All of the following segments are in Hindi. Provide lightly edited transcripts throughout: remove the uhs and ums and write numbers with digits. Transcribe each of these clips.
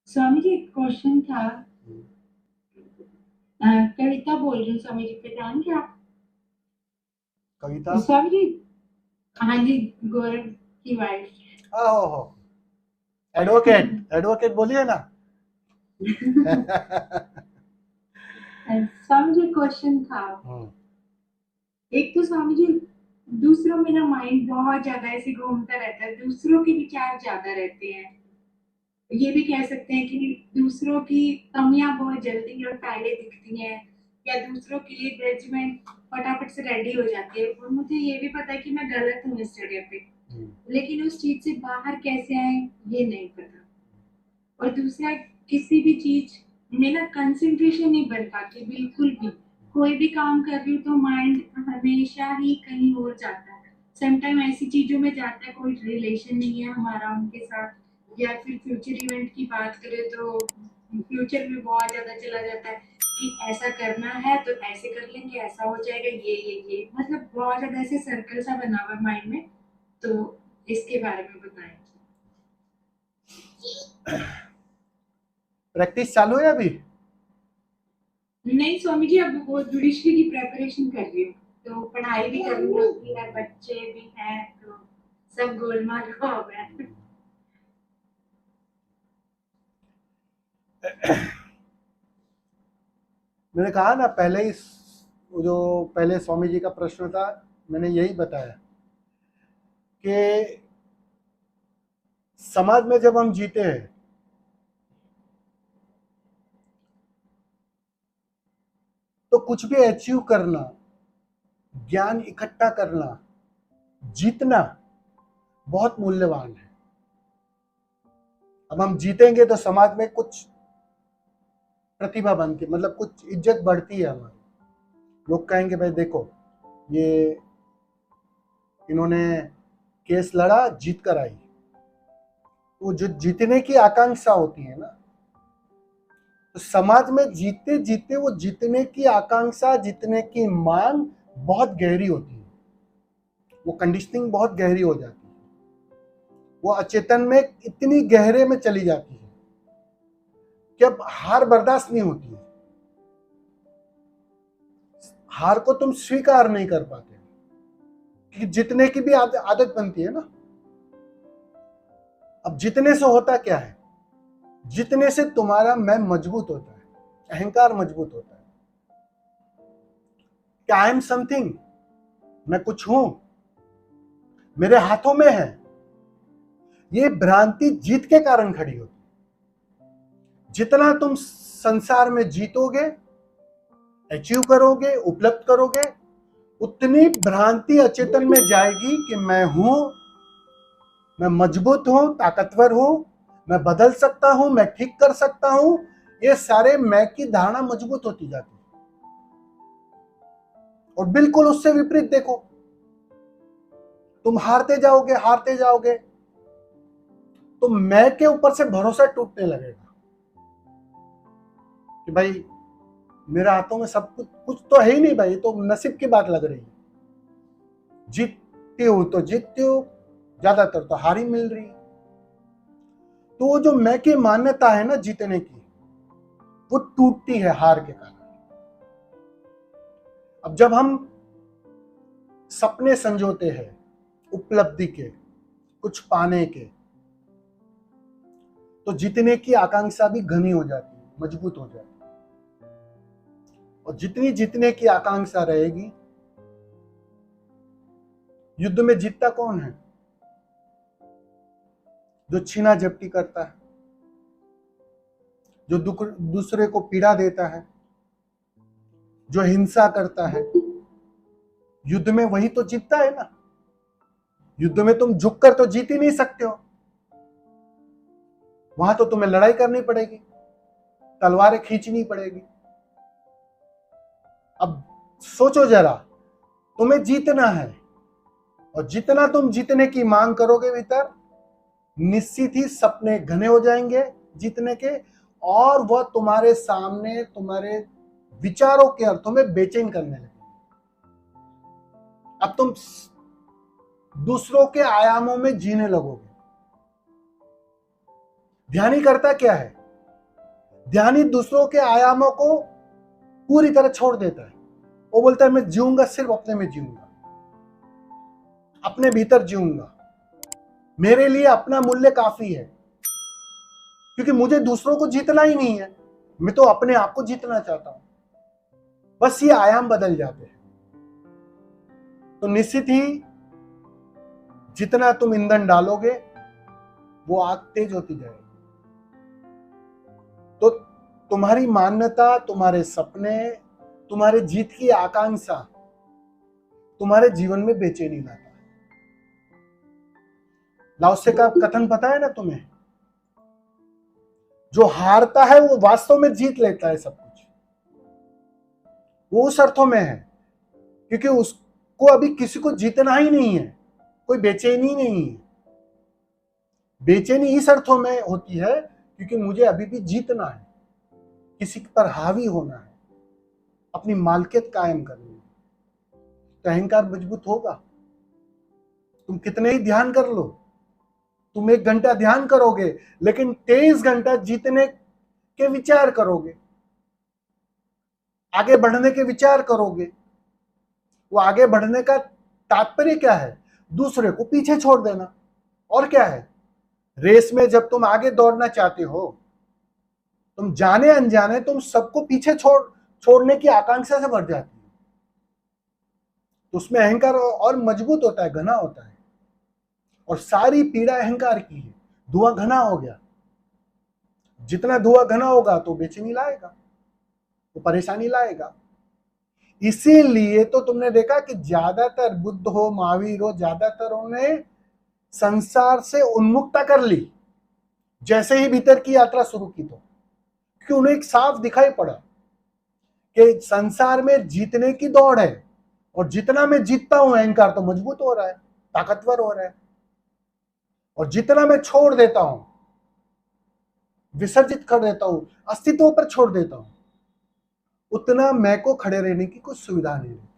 स्वामी जी एक क्वेश्चन था। कविता बोल रही हूँ स्वामी जी, पहचान क्या आप? कविता? स्वामी जी, हाँ जी, गौरव की वाइफ। हो एडवोकेट, एडवोकेट बोलिए ना। स्वामी जी क्वेश्चन था। एक तो स्वामी जी, दूसरों में ना माइंड बहुत ज्यादा ऐसे घूमता रहता है, दूसरों के विचार ज्यादा रहते हैं। ये भी कह सकते हैं कि दूसरों की कमियां बहुत जल्दी और पहले दिखती हैं, या दूसरों के लिए जजमेंट फटाफट से रेडी हो जाती है। और मुझे ये भी पता है कि मैं गलत हूँ इस जगह पे, लेकिन उस चीज से बाहर कैसे आए ये नहीं पता। और दूसरा, किसी भी चीज में ना कंसंट्रेशन नहीं बन पाती बिल्कुल भी। कोई भी काम कर रही हूँ तो माइंड हमेशा ही कहीं और जाता है। समटाइम ऐसी चीजों में जाता है, कोई रिलेशन नहीं है हमारा उनके साथ, या फिर फ्यूचर इवेंट की बात करें तो फ्यूचर में बहुत ज्यादा चला जाता है कि ऐसा करना है तो ऐसे कर लेंगे, ऐसा हो जाएगा, ये मतलब बहुत ज्यादा ऐसे सर्कल सा बना हुआ माइंड में। तो इसके बारे में बताएं। प्रैक्टिस चालू है अभी? नहीं स्वामी जी, अब वो जुडिशरी की प्रेपरेशन कर रही हूँ, तो पढ़ाई भी करनी होती है, बच्चे भी हैं, तो सब गोलमाल हो गया। मैंने कहा ना पहले ही, जो पहले स्वामी जी का प्रश्न था, मैंने यही बताया कि समाज में जब हम जीते हैं तो कुछ भी अचीव करना, ज्ञान इकट्ठा करना, जीतना बहुत मूल्यवान है। अब हम जीतेंगे तो समाज में कुछ प्रतिभा बनती, मतलब कुछ इज्जत बढ़ती है हमारी। लोग कहेंगे भाई देखो, ये इन्होंने केस लड़ा, जीत कर आई। वो जो जीतने की आकांक्षा होती है ना, तो समाज में जीते जीते वो जीतने की आकांक्षा, जीतने की मांग बहुत गहरी होती है। वो कंडीशनिंग बहुत गहरी हो जाती है, वो अचेतन में इतनी गहरे में चली जाती है कि अब हार बर्दाश्त नहीं होती है। हार को तुम स्वीकार नहीं कर पाते, क्योंकि जीतने की भी आदत बनती है ना। अब जीतने से होता क्या है? जीतने से तुम्हारा मैं मजबूत होता है, अहंकार मजबूत होता है कि आई एम समथिंग, मैं कुछ हूं, मेरे हाथों में है। ये भ्रांति जीत के कारण खड़ी होती है। जितना तुम संसार में जीतोगे, अचीव करोगे, उपलब्ध करोगे, उतनी भ्रांति अचेतन में जाएगी कि मैं हूं, मैं मजबूत हूं, ताकतवर हूं, मैं बदल सकता हूं, मैं ठीक कर सकता हूं। ये सारे मैं की धारणा मजबूत होती जाती है। और बिल्कुल उससे विपरीत देखो, तुम हारते जाओगे, हारते जाओगे, तो मैं के ऊपर से भरोसा टूटने लगेगा कि भाई मेरे हाथों में सब कुछ तो है ही नहीं भाई, तो नसीब की बात लग रही है। जीतती हूं तो जीतती हूं, ज्यादातर तो हारी मिल रही है। तो वो जो मैं की मान्यता है ना जीतने की, वो टूटती है हार के कारण। अब जब हम सपने संजोते हैं उपलब्धि के, कुछ पाने के, तो जीतने की आकांक्षा भी घनी हो जाती है, मजबूत हो जाती है। और जितनी जीतने की आकांक्षा रहेगी, युद्ध में जीतता कौन है? जो छीना झपटी करता है, जो दूसरे को पीड़ा देता है, जो हिंसा करता है, युद्ध में वही तो जीतता है ना। युद्ध में तुम झुककर तो जीत ही नहीं सकते हो, वहां तो तुम्हें लड़ाई करनी पड़ेगी, तलवारें खींचनी पड़ेगी। अब सोचो जरा, तुम्हें जीतना है, और जितना तुम जीतने की मांग करोगे भीतर, निश्चित ही सपने घने हो जाएंगे जीतने के, और वह तुम्हारे सामने तुम्हारे विचारों के अर्थों में बेचैन करने लगे। अब तुम दूसरों के आयामों में जीने लगोगे। ध्यानी करता क्या है? ध्यानी दूसरों के आयामों को पूरी तरह छोड़ देता है। वो बोलता है मैं जीऊंगा, सिर्फ अपने में जीऊंगा, अपने भीतर जीऊंगा, मेरे लिए अपना मूल्य काफी है, क्योंकि मुझे दूसरों को जीतना ही नहीं है, मैं तो अपने आप को जीतना चाहता हूं। बस ये आयाम बदल जाते हैं। तो निश्चित ही जितना तुम ईंधन डालोगे वो आग तेज होती जाएगी। तो तुम्हारी मान्यता, तुम्हारे सपने, तुम्हारे जीत की आकांक्षा तुम्हारे जीवन में बेचैनी लाता है। लाओसे का कथन पता है ना तुम्हें? जो हारता है वो वास्तव में जीत लेता है सब कुछ। वो उस अर्थों में है क्योंकि उसको अभी किसी को जीतना ही नहीं है, कोई बेचैनी नहीं है। बेचैनी इस अर्थों में होती है क्योंकि मुझे अभी भी जीतना है, किसी पर हावी होना है, अपनी मालकियत कायम करनी है। तो अहंकार मजबूत होगा। तुम कितने ही ध्यान कर लो, तुम 1 घंटा ध्यान करोगे लेकिन 23 घंटा जीतने के विचार करोगे, आगे बढ़ने के विचार करोगे। वो आगे बढ़ने का तात्पर्य क्या है? दूसरे को पीछे छोड़ देना। और क्या है? रेस में जब तुम आगे दौड़ना चाहते हो, तुम जाने अनजाने तुम सबको पीछे छोड़ने की आकांक्षा से भर जाती है। तो उसमें अहंकार और मजबूत होता है, घना होता है। और सारी पीड़ा अहंकार की है। धुआं घना हो गया। जितना धुआं घना होगा तो बेचैनी लाएगा, तो परेशानी लाएगा। इसीलिए तो तुमने देखा कि ज्यादातर बुद्ध हो, महावीर हो, ज्यादातर उन्होंने संसार से उन्मुक्ता कर ली जैसे ही भीतर की यात्रा शुरू की। तो क्योंकि उन्हें एक साफ दिखाई पड़ा कि संसार में जीतने की दौड़ है, और जितना मैं जीतता हूं अहंकार तो मजबूत हो रहा है, ताकतवर हो रहा है, और जितना मैं छोड़ देता हूं, विसर्जित कर देता हूं, अस्तित्व पर छोड़ देता हूं, उतना मैं को खड़े रहने की कुछ सुविधा नहीं है।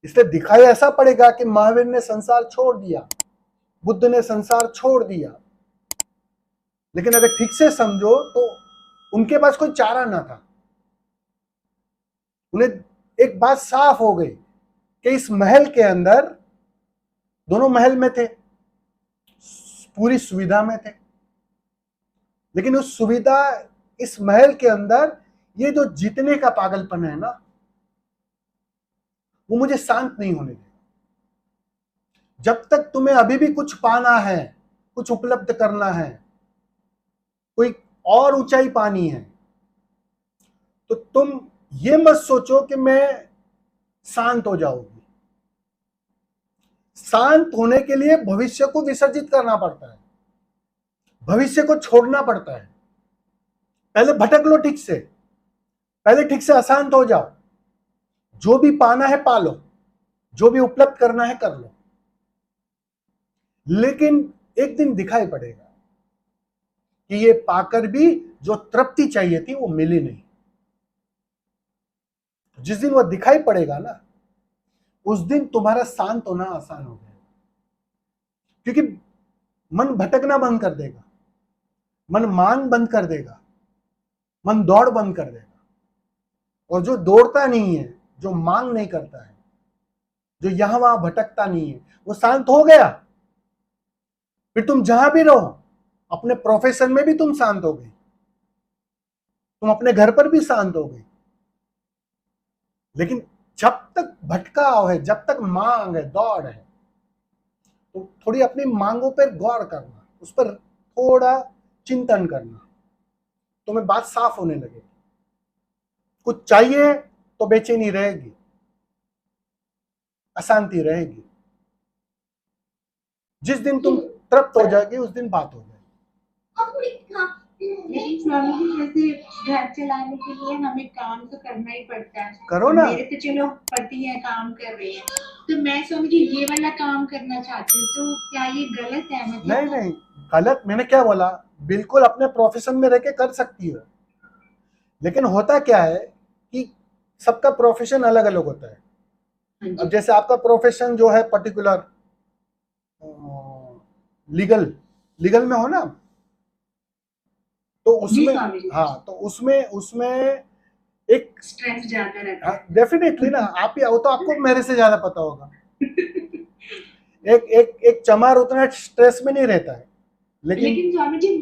इसलिए दिखाई ऐसा पड़ेगा कि महावीर ने संसार छोड़ दिया, बुद्ध ने संसार छोड़ दिया, लेकिन अगर ठीक से समझो तो उनके पास कोई चारा ना था। उन्हें एक बात साफ हो गई कि इस महल के अंदर, दोनों महल में थे, पूरी सुविधा में थे, लेकिन उस सुविधा, इस महल के अंदर ये जो जीतने का पागलपन है ना, वो मुझे शांत नहीं होने देगा। जब तक तुम्हें अभी भी कुछ पाना है, कुछ उपलब्ध करना है, कोई और ऊंचाई पानी है, तो तुम ये मत सोचो कि मैं शांत हो जाऊंगी। शांत होने के लिए भविष्य को विसर्जित करना पड़ता है, भविष्य को छोड़ना पड़ता है। पहले भटक लो ठीक से, पहले ठीक से अशांत हो जाओ। जो भी पाना है पा लो, जो भी उपलब्ध करना है कर लो, लेकिन एक दिन दिखाई पड़ेगा कि ये पाकर भी जो तृप्ति चाहिए थी वो मिली नहीं। जिस दिन वो दिखाई पड़ेगा ना, उस दिन तुम्हारा शांत होना आसान हो गया, क्योंकि मन भटकना बंद कर देगा, मन मांग बंद कर देगा, मन दौड़ बंद कर देगा। और जो दौड़ता नहीं है, जो मांग नहीं करता है, जो यहां वहां भटकता नहीं है, वो शांत हो गया। फिर तुम जहां भी रहो, अपने प्रोफेशन में भी तुम शांत हो गई, तुम अपने घर पर भी शांत हो गई। लेकिन जब तक भटकाव है, जब तक मांग है, दौड़ है, तो थोड़ी अपनी मांगों पर गौर करना, उस पर थोड़ा चिंतन करना, तुम्हें बात साफ होने लगेगी। कुछ चाहिए तो बेचैनी रहेगी, अशांति रहेगी। जिस दिन तुम तृप्त हो जाएगी उस दिन बात हो जाएगी। लेकिन स्वामी जी, जैसे घर चलाने के लिए हमें काम तो करना ही पड़ता है। करो ना। मेरे तो चलो पति है, काम कर रहे हैं, तो मैं स्वामी जी ये वाला काम करना चाहती हूँ, तो क्या ये गलत है? मतलब नहीं नहीं, गलत मैंने क्या बोला? बिल्कुल अपने प्रोफेशन में रह के कर सकती हो, लेकिन होता क्या है कि सबका प्रोफेशन अलग अलग होता है। अब जैसे आपका प्रोफेशन जो है पर्टिकुलर लीगल में हो ना, तो जी उसमें, स्वामी जी, हाँ तो उसमें उसमें एक, स्ट्रेस ज्यादा रहता हाँ डेफिनेटली ना, आप ही, वो तो आपको मेरे से ज्यादा पता होगा। है। एक एक एक चमार उतना स्ट्रेस में नहीं रहता है, लेकिन लेकिन स्वामी जी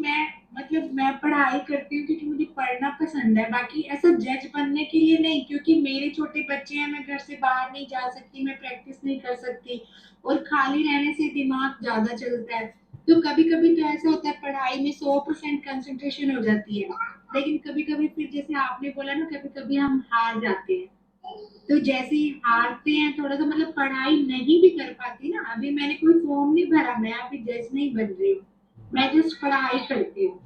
मैं पढ़ाई करती हूँ क्योंकि मुझे पढ़ना पसंद है, बाकी ऐसा जज बनने के लिए नहीं, क्योंकि मेरे छोटे बच्चे हैं, मैं घर से बाहर नहीं जा सकती, मैं प्रैक्टिस नहीं कर सकती, और खाली रहने से दिमाग ज्यादा चलता है। तो कभी कभी तो ऐसा होता है पढ़ाई में 100% कंसंट्रेशन हो जाती है, लेकिन कभी कभी फिर जैसे आपने बोला ना, कभी कभी हम हार जाते हैं। तो जैसे ही हारते हैं थोड़ा सा, पढ़ाई नहीं भी कर पाती ना, अभी मैंने कोई फॉर्म नहीं भरा, मैं अभी जज नहीं बन रही हूँ, मैं जस्ट पढ़ाई करती हूँ।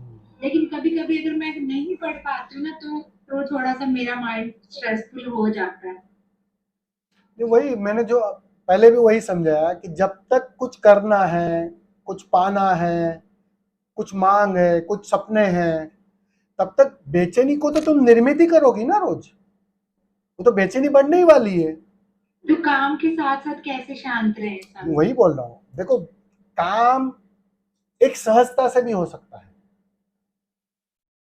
लेकिन कभी कभी अगर मैं नहीं पढ़ पाती हूँ ना, तो थोड़ा सा मेरा माइंड स्ट्रेसफुल हो जाता है। वही मैंने जो पहले भी वही समझाया कि जब तक कुछ करना है, कुछ पाना है, कुछ मांग है, कुछ सपने हैं, तब तक बेचैनी को तो तुम निर्मित ही करोगी ना रोज, वो तो बेचैनी बढ़ने ही वाली है। तो काम के साथ साथ कैसे शांत रहे स्वामी वही जी? बोल रहा हूँ, देखो काम एक सहजता से भी हो सकता है।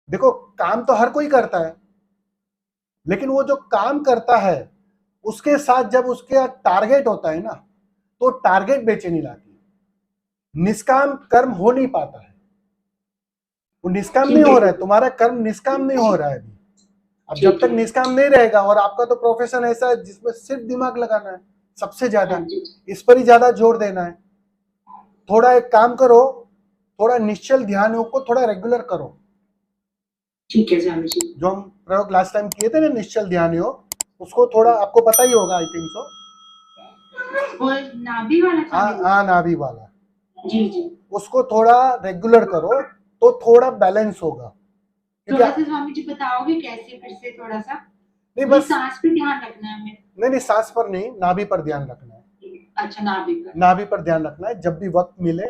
देखो काम तो हर कोई करता है, लेकिन वो जो काम करता है उसके साथ जब उसके टारगेट होता है ना, तो टारगेट बेचैनी लाती है, निष्काम कर्म हो नहीं पाता है, वो निष्काम नहीं ठीक हो है। रहा है, तुम्हारा कर्म निष्काम नहीं हो रहा है अभी। अब जब ठीक तक है। निष्काम नहीं रहेगा, और आपका तो प्रोफेशन ऐसा है जिसमें सिर्फ दिमाग लगाना है सबसे हाँ ज्यादा, जी। इस पर ही ज्यादा जोर देना है। थोड़ा एक काम करो, थोड़ा निश्चल ध्यान योग को थोड़ा रेगुलर करो। ठीक है स्वामी जी। जो हम प्रयोग लास्ट टाइम किए थे ना, निश्चल ध्यान योग, उसको थोड़ा आपको पता ही होगा, आई थिंक सो। और नाभि वाला स्वामी जी? नाभि वाला, जी जी। उसको थोड़ा रेगुलर करो तो थोड़ा बैलेंस होगा, क्योंकि थोड़ा सा स्वामी जी बताओगे कैसे, फिर से थोड़ा सा? नहीं मुझे बस, सांस पे ध्यान रखना है हमें। नहीं नहीं सांस पर नहीं, नाभि पर ध्यान रखना है। अच्छा, नाभि पर। नाभि पर ध्यान रखना है, जब भी वक्त मिले,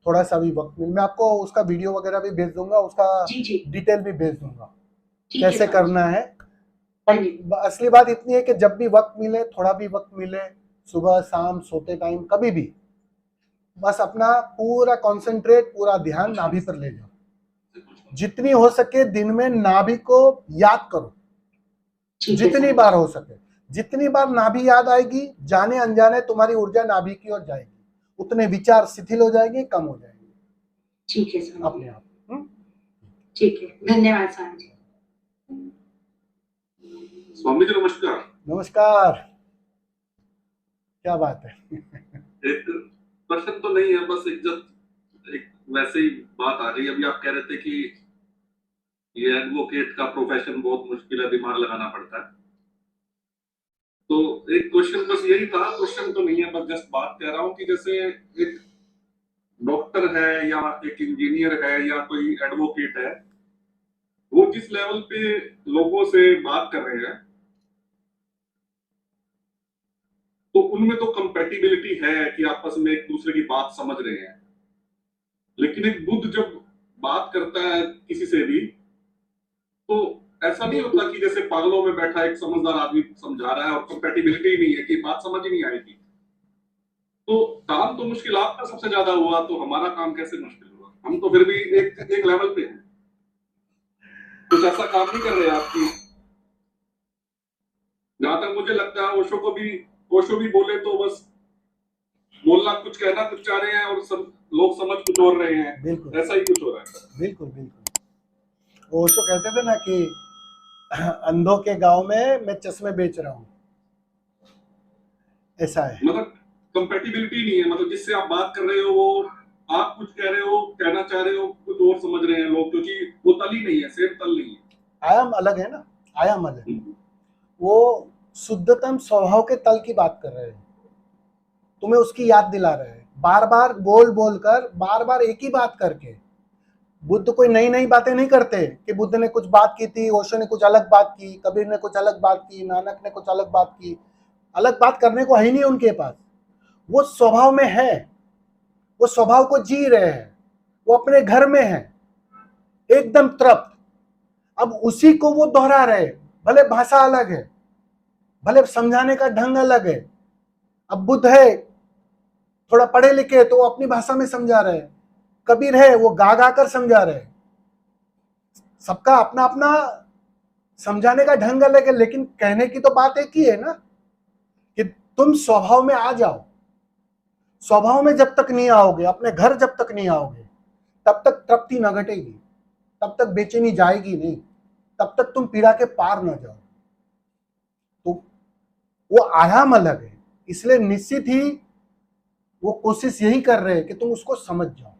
थोड़ा सा भी वक्त मिले, मैं आपको उसका वीडियो वगैरह भी भेज दूंगा, उसका जी जी। डिटेल भी भेज दूंगा ठीक है कैसे स्वामी जी। करना है। हाँ पर जी। असली बात इतनी है कि जब भी वक्त मिले, थोड़ा भी वक्त मिले, सुबह शाम सोते टाइम कभी भी, बस अपना पूरा कंसंट्रेट, पूरा ध्यान नाभि पर ले जाओ। जितनी हो सके दिन में नाभि को याद करो, ठीक है जितनी स्वामी बार जी। हो सके। जितनी बार नाभि याद आएगी, जाने अनजाने तुम्हारी ऊर्जा नाभि की ओर जाएगी, उतने विचार शिथिल हो जाएंगे, कम हो जाएंगे ठीक है स्वामी अपने जी। आप। ठीक है, धन्यवाद स्वामी जी। स्वामी जी नमस्कार। नमस्कार, क्या बात है? एक प्रश्न तो नहीं है, बस एक वैसे ही बात आ गई। अभी आप कह रहे थे कि ये एडवोकेट का प्रोफेशन बहुत मुश्किल है, दिमाग लगाना पड़ता है। तो एक क्वेश्चन बस यही था, क्वेश्चन तो नहीं है, बस जस्ट बात कह रहा हूँ कि जैसे एक डॉक्टर है या एक इंजीनियर है या कोई एडवोकेट है, वो जिस लेवल पे लोगों से बात कर रहे हैं, तो उनमें तो कंपेटिबिलिटी है कि आपस में एक दूसरे की बात समझ रहे हैं। लेकिन एक बुद्ध जब बात करता है किसी से भी, तो ऐसा नहीं होता कि जैसे पागलों में बैठा एक समझदार आदमी समझा रहा है और कंपेटिबिलिटी ही नहीं है कि बात समझ ही नहीं आएगी। तो काम तो मुश्किल आपका सबसे ज्यादा हुआ, तो हमारा काम कैसे मुश्किल हुआ? हम तो फिर भी एक लेवल पे हैं, कुछ ऐसा काम नहीं कर रहे आपकी। जहां तक मुझे लगता है ओशो भी बोले तो बस बोलना कुछ, कहना कुछ चाह रहे हैं और सब लोग समझ कुछ और रहे हैं। बिल्कुल ऐसा ही कुछ हो रहा है। बिल्कुल बिल्कुल, ओशो कहते थे ना कि अंधों के गांव में मैं चश्मे बेच रहा हूँ, ऐसा है। मतलब कंपेटिबिलिटी नहीं है, मतलब जिससे आप बात कर रहे हो वो, आप कुछ कह रहे हो, कहना चाह रहे हो, कुछ और समझ रहे हैं लोग, क्योंकि वो तल ही नहीं है, सेम तल नहीं है। आयाम अलग है ना, आयाम अलग है। वो शुद्धतम स्वभाव के तल की बात कर रहे हैं, तुम्हें उसकी याद दिला रहे हैं, बार बार बोल बोल कर, बार बार एक ही बात करके। बुद्ध कोई नई नई बातें नहीं करते कि बुद्ध ने कुछ बात की थी, ओशो ने कुछ अलग बात की, कबीर ने कुछ अलग बात की, नानक ने कुछ अलग बात की। अलग बात करने को है ही नहीं उनके पास, वो स्वभाव में है, वो स्वभाव को जी रहे हैं, वो अपने घर में है, एकदम तृप्त। अब उसी को वो दोहरा रहे, भले भाषा अलग है, भले समझाने का ढंग अलग है। अब बुद्ध है, थोड़ा पढ़े लिखे, तो वो अपनी भाषा में समझा रहे हैं। कबीर है, वो गा गा कर समझा रहे हैं। सबका अपना अपना समझाने का ढंग अलग है, लेकिन कहने की तो बात एक ही है ना कि तुम स्वभाव में आ जाओ। स्वभाव में जब तक नहीं आओगे, अपने घर जब तक नहीं आओगे, तब तक तृप्ति न घटेगी, तब तक बेचैनी जाएगी नहीं, तब तक तुम पीड़ा के पार न जाओ। तो वो आयाम अलग है, इसलिए निश्चित ही वो कोशिश यही कर रहे हैं कि तुम उसको समझ जाओ।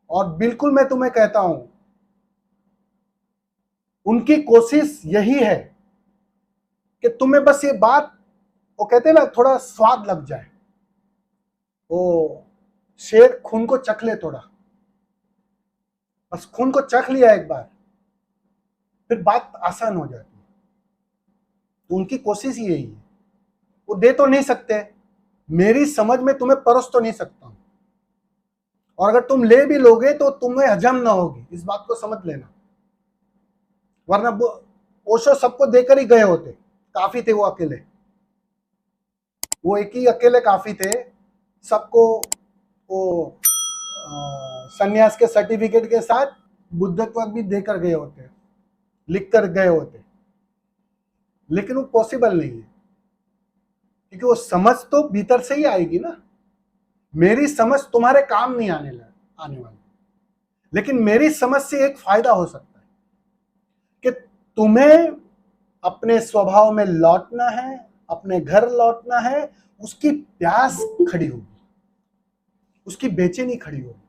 और बिल्कुल मैं तुम्हें कहता हूं, उनकी कोशिश यही है कि तुम्हें बस ये बात, वो कहते हैं ना, थोड़ा स्वाद लग जाए। वो शेर खून को चख ले थोड़ा, बस खून को चख लिया एक बार, फिर बात आसान हो जाती है। तो उनकी कोशिश ही यही है। वो दे तो नहीं सकते, मेरी समझ में तुम्हें परोस तो नहीं सकता हूं, और अगर तुम ले भी लोगे तो तुम्हें हजम ना होगी, इस बात को समझ लेना। वरना ओशो सबको देकर ही गए होते, काफी थे वो अकेले, वो एक ही अकेले काफी थे, सबको वो सन्यास के सर्टिफिकेट के साथ बुद्धत्व भी देकर गए होते, लिख कर गए होते। लेकिन वो पॉसिबल नहीं है, क्योंकि वो समझ तो भीतर से ही आएगी ना। मेरी समझ तुम्हारे काम नहीं आने वाली, लेकिन मेरी समझ से एक फायदा हो सकता है कि तुम्हें अपने स्वभाव में लौटना है, अपने घर लौटना है। उसकी प्यास खड़ी होगी, उसकी बेचैनी खड़ी होगी।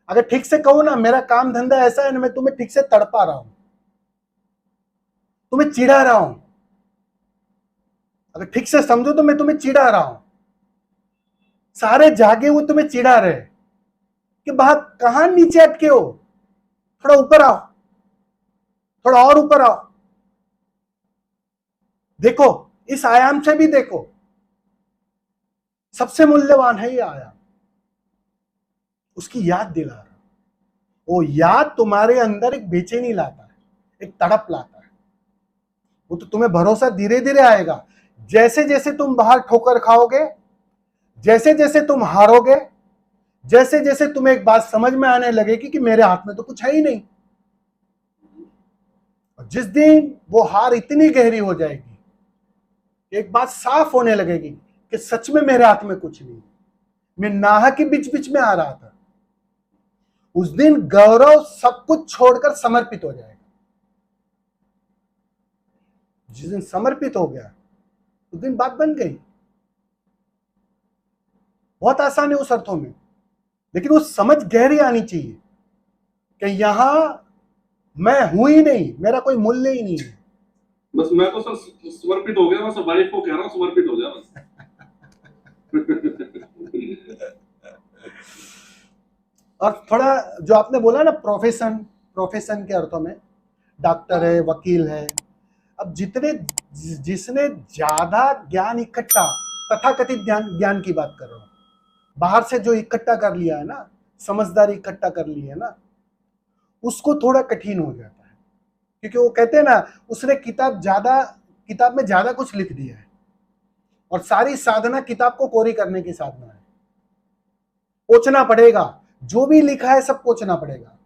अगर ठीक से कहो ना, मेरा काम धंधा ऐसा है ना, मैं तुम्हें ठीक से तड़पा रहा हूं, तुम्हें चिढ़ा रहा हूं। अगर ठीक से समझो तो मैं तुम्हें चिढ़ा रहा हूं, सारे जागे हुए तुम्हें चिढ़ा रहे कि बाहर कहां नीचे अटके हो, थोड़ा ऊपर आओ, थोड़ा और ऊपर आओ, देखो इस आयाम से भी देखो। सबसे मूल्यवान है ये आयाम, उसकी याद दिला रहा। वो याद तुम्हारे अंदर एक बेचैनी लाता है, एक तड़प लाता है। वो तो तुम्हें भरोसा धीरे धीरे आएगा। जैसे जैसे तुम बाहर ठोकर खाओगे, जैसे जैसे तुम हारोगे, जैसे जैसे तुम्हें एक बात समझ में आने लगेगी कि मेरे हाथ में तो कुछ है ही नहीं। और जिस दिन वो हार इतनी गहरी हो जाएगी, एक बात साफ होने लगेगी कि सच में मेरे हाथ में कुछ नहीं, मैं नाहक के बीच बीच में आ रहा था, उस दिन गौरव सब कुछ छोड़कर समर्पित हो जाएगा। जिस दिन समर्पित हो गया, उस दिन बात बन गई। बहुत आसान है उस अर्थों में, लेकिन वो समझ गहरी आनी चाहिए कि यहां मैं हूं ही नहीं, मेरा कोई मूल्य ही नहीं है। बस मैं तो सर समर्पित हो गया, बस वाइफ को कह रहा हूं समर्पित हो गया बस। और थोड़ा जो आपने बोला ना, प्रोफेशन के अर्थों में, डॉक्टर है, वकील है। अब जिसने ज्यादा ज्ञान इकट्ठा, तथाकथित ज्ञान की बात कर रहा हूं, बाहर से जो इकट्ठा कर लिया है ना, समझदारी इकट्ठा कर ली है ना, उसको थोड़ा कठिन हो जाता है। क्योंकि वो कहते हैं ना, उसने किताब में ज्यादा कुछ लिख दिया है, और सारी साधना किताब को कोरी करने की साधना है। पोंछना पड़ेगा, जो भी लिखा है सब पोंछना पड़ेगा।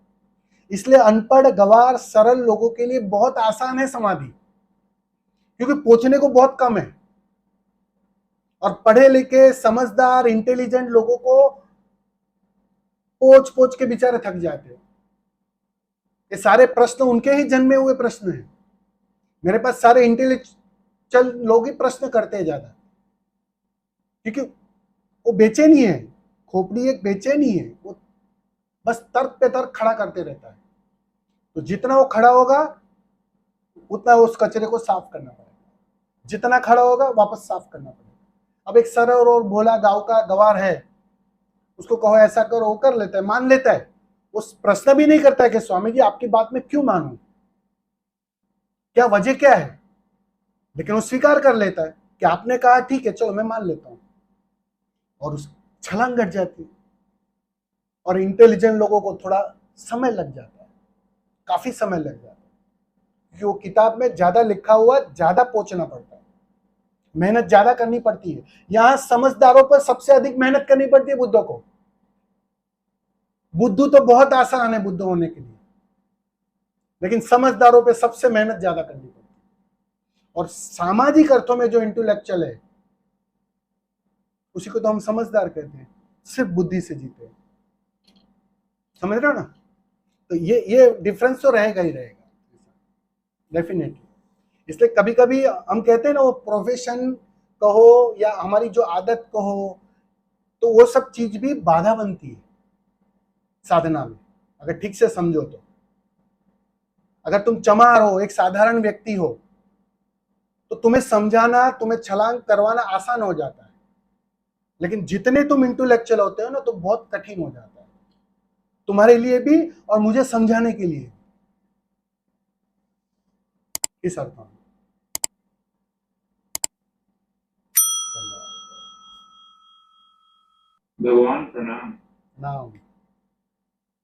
इसलिए अनपढ़, गवार, सरल लोगों के लिए बहुत आसान है समाधि, क्योंकि पोंछने को बहुत कम है। और पढ़े लिखे, समझदार, इंटेलिजेंट लोगों को पोंछ पोंछ के बेचारे थक जाते हैं। ये सारे प्रश्न उनके ही जन्मे हुए प्रश्न हैं। मेरे पास सारे इंटेलेक्चुअल लोग ही प्रश्न करते हैं ज्यादा, क्योंकि वो बेचैनी है, खोपड़ी एक बेचैनी है, वो बस तर्क पे तर्क खड़ा करते रहता है। तो जितना वो खड़ा होगा, उतना उस कचरे को साफ करना पड़ेगा, जितना खड़ा होगा वापस साफ करना पड़ेगा। अब एक सरल और भोला गांव का गवार है, उसको कहो ऐसा करो, वो कर लेता है, मान लेता है। उस प्रश्न भी नहीं करता है कि स्वामी जी आपकी बात में क्यों मानूं, क्या वजह क्या है, लेकिन वो स्वीकार कर लेता है कि आपने कहा ठीक है, चलो मैं मान लेता हूं, और उस छलांग घट जाती है। और इंटेलिजेंट लोगों को थोड़ा समय लग जाता है, काफी समय लग जाता है, क्योंकि वो किताब में ज्यादा लिखा हुआ, ज्यादा पहुंचना पड़ता है, मेहनत ज्यादा करनी पड़ती है। यहां समझदारों पर सबसे अधिक मेहनत करनी पड़ती है बुद्धों को। बुद्धू तो बहुत आसान है बुद्ध होने के लिए, लेकिन समझदारों पे सबसे मेहनत ज्यादा करनी पड़ती है। और सामाजिक अर्थों में जो इंटेलेक्चुअल है उसी को तो हम समझदार कहते हैं, सिर्फ बुद्धि से जीते हैं। समझ रहे हो ना? तो ये डिफरेंस तो रहेगा ही रहेगा डेफिनेटली। इसलिए कभी कभी हम कहते हैं ना, वो प्रोफेशन कहो या हमारी जो आदत कहो, तो वो सब चीज भी बाधा बनती है साधना में, अगर ठीक से समझो तो। अगर तुम चमार हो, एक साधारण व्यक्ति हो, तो तुम्हें समझाना, तुम्हें छलांग करवाना आसान हो जाता है, लेकिन जितने तुम इंटेलेक्चुअल होते हो ना, तो बहुत कठिन हो जाता है तुम्हारे लिए भी और मुझे समझाने के लिए। इस अर्थ में भगवान प्रणाम। नाम